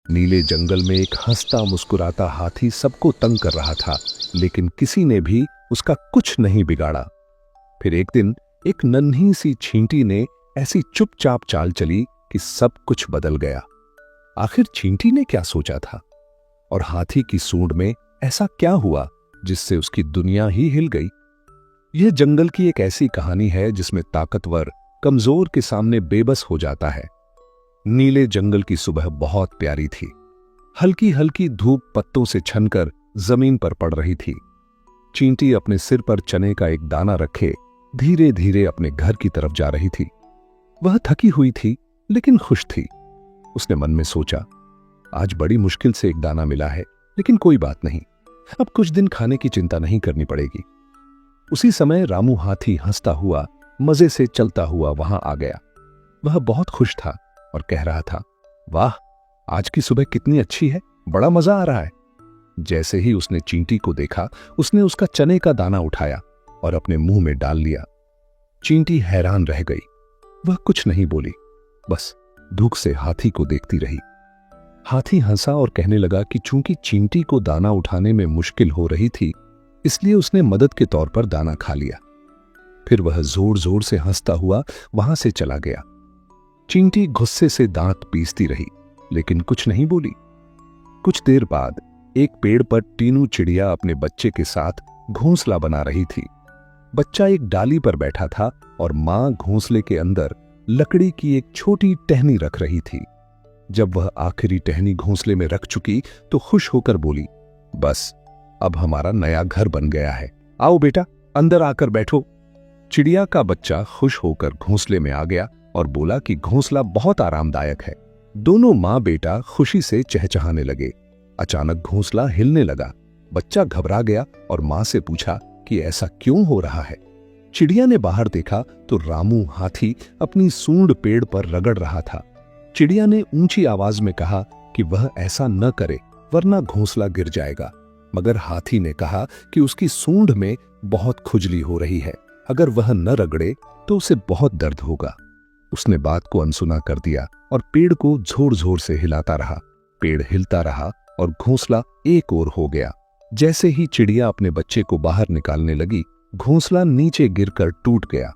नीले जंगल में एक हंसता मुस्कुराता हाथी सबको तंग कर रहा था, लेकिन किसी ने भी उसका कुछ नहीं बिगाड़ा। फिर एक दिन एक नन्ही सी चींटी ने ऐसी चुपचाप चाल चली कि सब कुछ बदल गया। आखिर चींटी ने क्या सोचा था और हाथी की सूंड में ऐसा क्या हुआ जिससे उसकी दुनिया ही हिल गई? यह जंगल की एक ऐसी कहानी है जिसमें ताकतवर कमजोर के सामने बेबस हो जाता है। नीले जंगल की सुबह बहुत प्यारी थी। हल्की हल्की धूप पत्तों से छनकर जमीन पर पड़ रही थी। चींटी अपने सिर पर चने का एक दाना रखे धीरे धीरे अपने घर की तरफ जा रही थी। वह थकी हुई थी लेकिन खुश थी। उसने मन में सोचा, आज बड़ी मुश्किल से एक दाना मिला है, लेकिन कोई बात नहीं, अब कुछ दिन खाने की चिंता नहीं करनी पड़ेगी। उसी समय रामू हाथी हंसता हुआ मजे से चलता हुआ वहां आ गया। वह बहुत खुश था और कह रहा था, वाह, आज की सुबह कितनी अच्छी है, बड़ा मजा आ रहा है। जैसे ही उसने चींटी को देखा, उसने उसका चने का दाना उठाया और अपने मुंह में डाल लिया। चींटी हैरान रह गई। वह कुछ नहीं बोली, बस दुख से हाथी को देखती रही। हाथी हंसा और कहने लगा कि चूंकि चींटी को दाना उठाने में मुश्किल हो रही थी, इसलिए उसने मदद के तौर पर दाना खा लिया। फिर वह जोर जोर से हंसता हुआ वहां से चला गया। चींटी गुस्से से दांत पीसती रही, लेकिन कुछ नहीं बोली। कुछ देर बाद एक पेड़ पर टीनू चिड़िया अपने बच्चे के साथ घोंसला बना रही थी। बच्चा एक डाली पर बैठा था और मां घोंसले के अंदर लकड़ी की एक छोटी टहनी रख रही थी। जब वह आखिरी टहनी घोंसले में रख चुकी तो खुश होकर बोली, बस अब हमारा नया घर बन गया है, आओ बेटा अंदर आकर बैठो। चिड़िया का बच्चा खुश होकर घोंसले में आ गया और बोला कि घोंसला बहुत आरामदायक है। दोनों मां बेटा खुशी से चहचहाने लगे। अचानक घोंसला हिलने लगा। बच्चा घबरा गया और मां से पूछा कि ऐसा क्यों हो रहा है। चिड़िया ने बाहर देखा तो रामू हाथी अपनी सूंड पेड़ पर रगड़ रहा था। चिड़िया ने ऊंची आवाज में कहा कि वह ऐसा न करे वरना घोंसला गिर जाएगा, मगर हाथी ने कहा कि उसकी सूंड में बहुत खुजली हो रही है, अगर वह न रगड़े तो उसे बहुत दर्द होगा। उसने बात को अनसुना कर दिया और पेड़ को जोर जोर से हिलाता रहा। पेड़ हिलता रहा और घोंसला एक ओर हो गया। जैसे ही चिड़िया अपने बच्चे को बाहर निकालने लगी, घोंसला नीचे गिरकर टूट गया।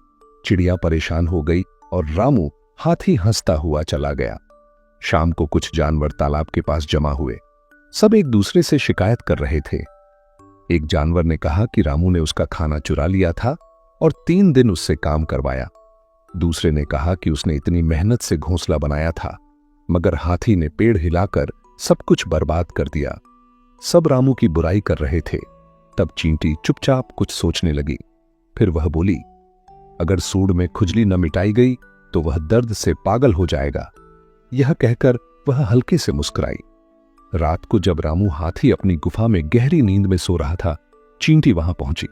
चिड़िया परेशान हो गई और रामू हाथी हंसता हुआ चला गया। शाम को कुछ जानवर तालाब के पास जमा हुए। सब एक दूसरे से शिकायत कर रहे थे। एक जानवर ने कहा कि रामू ने उसका खाना चुरा लिया था और 3 दिन उससे काम करवाया। दूसरे ने कहा कि उसने इतनी मेहनत से घोंसला बनाया था, मगर हाथी ने पेड़ हिलाकर सब कुछ बर्बाद कर दिया। सब रामू की बुराई कर रहे थे। तब चींटी चुपचाप कुछ सोचने लगी। फिर वह बोली, अगर सूंड में खुजली न मिटाई गई तो वह दर्द से पागल हो जाएगा। यह कहकर वह हल्के से मुस्कुराई। रात को जब रामू हाथी अपनी गुफा में गहरी नींद में सो रहा था, चींटी वहां पहुंची।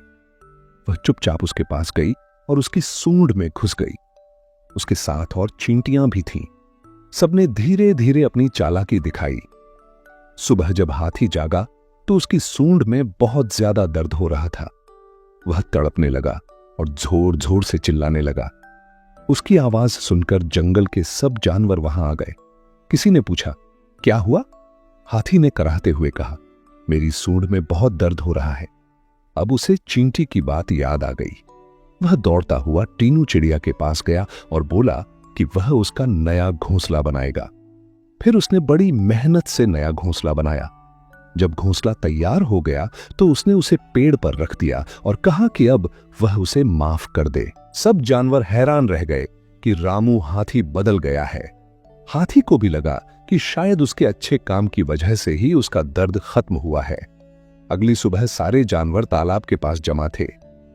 वह चुपचाप उसके पास गई और उसकी सूंड में घुस गई। उसके साथ और चींटियां भी थीं। सबने धीरे धीरे अपनी चालाकी दिखाई। सुबह जब हाथी जागा तो उसकी सूंड में बहुत ज्यादा दर्द हो रहा था। वह तड़पने लगा और जोर जोर से चिल्लाने लगा। उसकी आवाज सुनकर जंगल के सब जानवर वहां आ गए। किसी ने पूछा, क्या हुआ? हाथी ने कराहते हुए कहा, मेरी सूंड में बहुत दर्द हो रहा है। अब उसे चींटी की बात याद आ गई। वह दौड़ता हुआ टीनू चिड़िया के पास गया और बोला कि वह उसका नया घोंसला बनाएगा। फिर उसने बड़ी मेहनत से नया घोंसला बनाया। जब घोंसला तैयार हो गया तो उसने उसे पेड़ पर रख दिया और कहा कि अब वह उसे माफ कर दे। सब जानवर हैरान रह गए कि रामू हाथी बदल गया है। हाथी को भी लगा कि शायद उसके अच्छे काम की वजह से ही उसका दर्द खत्म हुआ है। अगली सुबह सारे जानवर तालाब के पास जमा थे।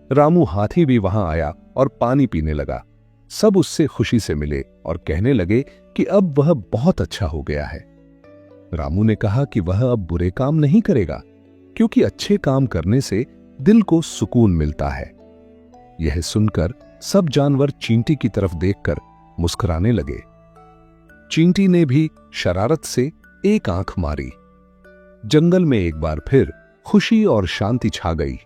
रामू हाथी भी वहां आया और पानी पीने लगा। सब उससे खुशी से मिले और कहने लगे कि अब वह बहुत अच्छा हो गया है। रामू ने कहा कि वह अब बुरे काम नहीं करेगा, क्योंकि अच्छे काम करने से दिल को सुकून मिलता है। यह सुनकर सब जानवर चींटी की तरफ देखकर मुस्कुराने लगे। चींटी ने भी शरारत से एक आंख मारी। जंगल में एक बार फिर खुशी और शांति छा गई।